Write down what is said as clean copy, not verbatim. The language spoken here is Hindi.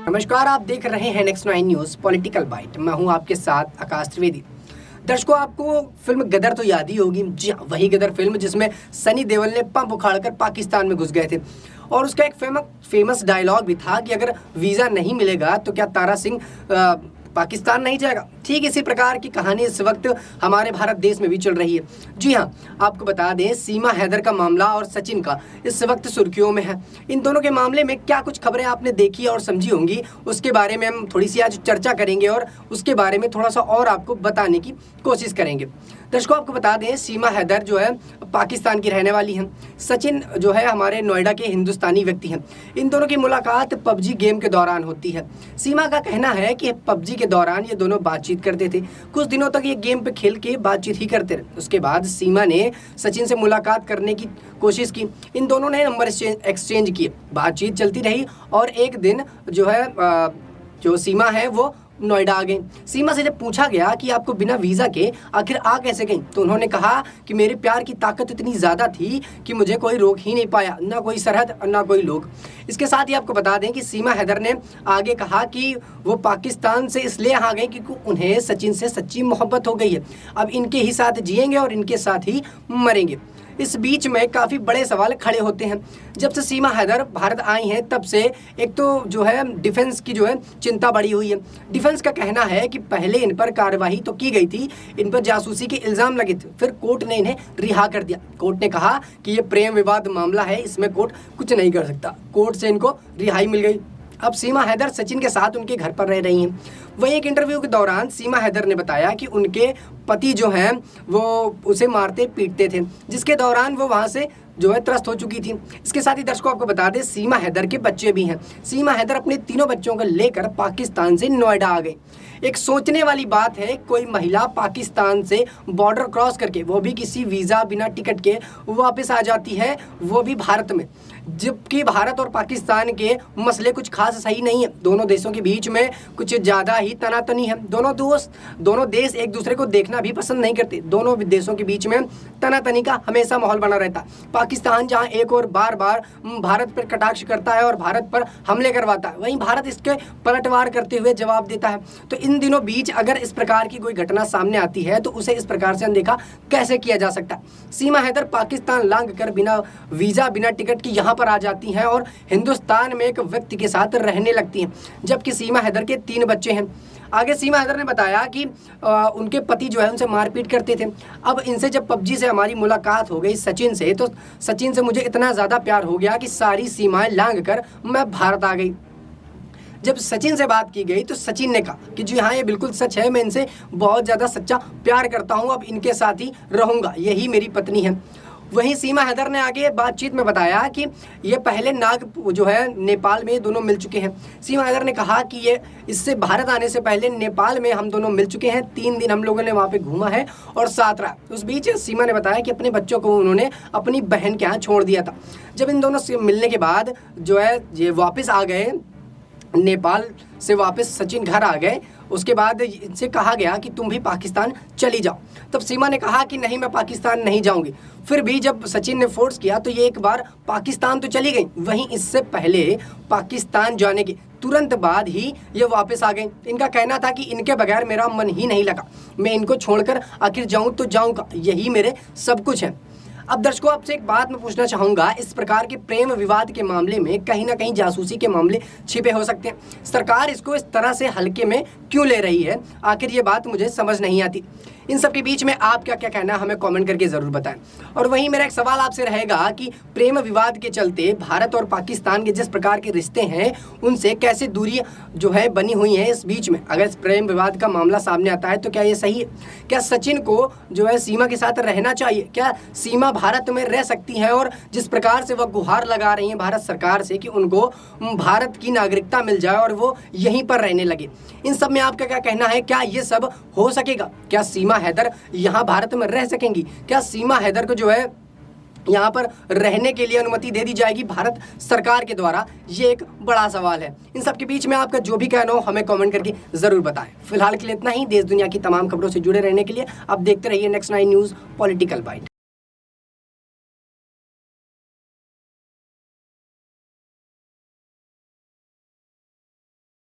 नमस्कार, आप देख रहे हैं नेक्स्ट 9 न्यूज़ पॉलिटिकल बाइट। मैं हूं आपके साथ आकाश त्रिवेदी। दर्शकों, आपको फिल्म गदर तो याद ही होगी। जी हाँ, वही गदर फिल्म जिसमें सनी देओल ने पंप उखाड़कर पाकिस्तान में घुस गए थे और उसका एक फेमस डायलॉग भी था कि अगर वीज़ा नहीं मिलेगा तो क्या तारा सिंह पाकिस्तान नहीं जाएगा। ठीक इसी प्रकार की कहानी इस वक्त हमारे भारत देश में भी चल रही है। जी हाँ, आपको बता दें, सीमा हैदर का मामला और सचिन का इस वक्त सुर्खियों में है। इन दोनों के मामले में क्या कुछ खबरें आपने देखी और समझी होंगी, उसके बारे में हम थोड़ी सी आज चर्चा करेंगे और उसके बारे में थोड़ा सा और आपको बताने की कोशिश करेंगे। दर्शकों, आपको बता दें, सीमा हैदर जो है पाकिस्तान की रहने वाली हैं। सचिन जो है हमारे नोएडा के हिंदुस्तानी व्यक्ति हैं। इन दोनों की मुलाकात पबजी गेम के दौरान होती है। सीमा का कहना है कि पबजी के दौरान ये दोनों बातचीत करते थे। कुछ दिनों तक ये गेम पे खेल के बातचीत ही करते रहे। उसके बाद सीमा ने सचिन से मुलाकात करने की कोशिश की। इन दोनों ने नंबर एक्सचेंज किए, बातचीत चलती रही और एक दिन जो है जो सीमा है वो नोएडा आ गई। सीमा से जब पूछा गया कि आपको बिना वीज़ा के आखिर आ कैसे गई, तो उन्होंने कहा कि मेरे प्यार की ताकत इतनी ज़्यादा थी कि मुझे कोई रोक ही नहीं पाया, ना कोई सरहद ना कोई लोग। इसके साथ ही आपको बता दें कि सीमा हैदर ने आगे कहा कि वो पाकिस्तान से इसलिए आ गई क्योंकि उन्हें सचिन से सच्ची मोहब्बत हो गई है। अब इनके ही साथ जिएंगे और इनके साथ ही मरेंगे। इस बीच में काफ़ी बड़े सवाल खड़े होते हैं। जब से सीमा हैदर भारत आई हैं तब से एक तो जो है डिफेंस की जो है चिंता बढ़ी हुई है। डिफेंस का कहना है कि पहले इन पर कार्रवाई तो की गई थी, इन पर जासूसी के इल्ज़ाम लगे थे, फिर कोर्ट ने इन्हें रिहा कर दिया। कोर्ट ने कहा कि ये प्रेम विवाद मामला है, इसमें कोर्ट कुछ नहीं कर सकता। कोर्ट से इनको रिहाई मिल गई। अब सीमा हैदर सचिन के साथ उनके घर पर रह रही हैं। वहीं एक इंटरव्यू के दौरान सीमा हैदर ने बताया कि उनके पति जो हैं वो उसे मारते पीटते थे, जिसके दौरान वो वहाँ से जो है त्रस्त हो चुकी थी। इसके साथ ही दर्शकों आपको बता दें, सीमा हैदर के बच्चे भी हैं। सीमा हैदर अपने तीनों बच्चों को लेकर पाकिस्तान से नोएडा आ गई। एक सोचने वाली बात है, कोई महिला पाकिस्तान से बॉर्डर क्रॉस करके, वो भी किसी वीज़ा बिना टिकट के वापस आ जाती है, वो भी भारत में। जबकि भारत और पाकिस्तान के मसले कुछ खास सही नहीं है। दोनों देशों के बीच में कुछ ज़्यादा ही तनातनी है। दोनों देश एक दूसरे को देखना भी पसंद नहीं करते। दोनों देशों के बीच में तनातनी का हमेशा माहौल बना रहता है। पाकिस्तान जहां एक और बार भारत पर कटाक्ष करता है और भारत पर हमले करवाता है, वहीं भारत इसके पलटवार करते हुए जवाब देता है। तो इन दिनों बीच अगर इस प्रकार की कोई घटना सामने आती है तो उसे इस प्रकार से अनदेखा कैसे किया जा सकता है। सीमा हैदर पाकिस्तान लांघ कर बिना वीज़ा बिना टिकट के यहाँ पर आ जाती हैं और हिंदुस्तान में एक व्यक्ति के साथ रहने लगती हैं, जबकि सीमा हैदर के 3 बच्चे हैं। आगे सीमा हैदर ने बताया कि उनके पति जो है उनसे मारपीट करते थे। अब इनसे जब पबजी से हमारी मुलाकात हो गई सचिन से, तो सचिन से मुझे इतना ज़्यादा प्यार हो गया कि सारी सीमाएं लांघ कर मैं भारत आ गई। जब सचिन से बात की गई तो सचिन ने कहा कि जी हाँ, ये बिल्कुल सच है, मैं इनसे बहुत ज़्यादा सच्चा प्यार करता हूँ, अब इनके साथ ही रहूँगा, यही मेरी पत्नी है। वहीं सीमा हैदर ने आगे बातचीत में बताया कि ये पहले नाग जो है नेपाल में दोनों मिल चुके हैं। सीमा हैदर ने कहा कि ये इससे भारत आने से पहले नेपाल में हम दोनों मिल चुके हैं। 3 दिन हम लोगों ने वहाँ पे घूमा है और साथ रहा। उस बीच सीमा ने बताया कि अपने बच्चों को उन्होंने अपनी बहन के यहाँ छोड़ दिया था। जब इन दोनों से मिलने के बाद जो है ये वापस आ गए, नेपाल से वापस सचिन घर आ गए। उसके बाद इनसे कहा गया कि तुम भी पाकिस्तान चली जाओ। तब सीमा ने कहा कि नहीं, मैं पाकिस्तान नहीं जाऊंगी। फिर भी जब सचिन ने फोर्स किया तो ये एक बार पाकिस्तान तो चली गई, वहीं इससे पहले पाकिस्तान जाने के तुरंत बाद ही ये वापस आ गई। इनका कहना था कि इनके बगैर मेरा मन ही नहीं लगा, मैं इनको छोड़कर आखिर जाऊँ तो जाऊँगा, यही मेरे सब कुछ है। अब दर्शकों, आपसे एक बात मैं पूछना चाहूँगा, इस प्रकार के प्रेम विवाद के मामले में कहीं ना कहीं जासूसी के मामले छिपे हो सकते हैं। सरकार इसको इस तरह से हल्के में क्यों ले रही है, आखिर ये बात मुझे समझ नहीं आती। इन सब के बीच में आप क्या क्या कहना है हमें कमेंट करके ज़रूर बताएं। और वहीं मेरा एक सवाल आपसे रहेगा कि प्रेम विवाद के चलते भारत और पाकिस्तान के जिस प्रकार के रिश्ते हैं उनसे कैसे दूरी जो है बनी हुई है इस बीच में, अगर इस प्रेम विवाद का मामला सामने आता है तो क्या ये सही है? क्या सचिन को जो है सीमा के साथ रहना चाहिए? क्या सीमा भारत में रह सकती हैं? और जिस प्रकार से वह गुहार लगा रही हैं भारत सरकार से कि उनको भारत की नागरिकता मिल जाए और वो यहीं पर रहने लगे, इन सब में आपका क्या कहना है? क्या ये सब हो सकेगा? क्या सीमा हैदर यहाँ भारत में रह सकेंगी? क्या सीमा हैदर को जो है यहाँ पर रहने के लिए अनुमति दे दी जाएगी भारत सरकार के द्वारा? ये एक बड़ा सवाल है। इन सब के बीच में आपका जो भी कहना हो हमें कमेंट करके ज़रूर बताएं। फिलहाल के लिए इतना ही। देश दुनिया की तमाम खबरों से जुड़े रहने के लिए आप देखते रहिए नेक्स्ट 9 न्यूज़ पॉलिटिकल बाइट।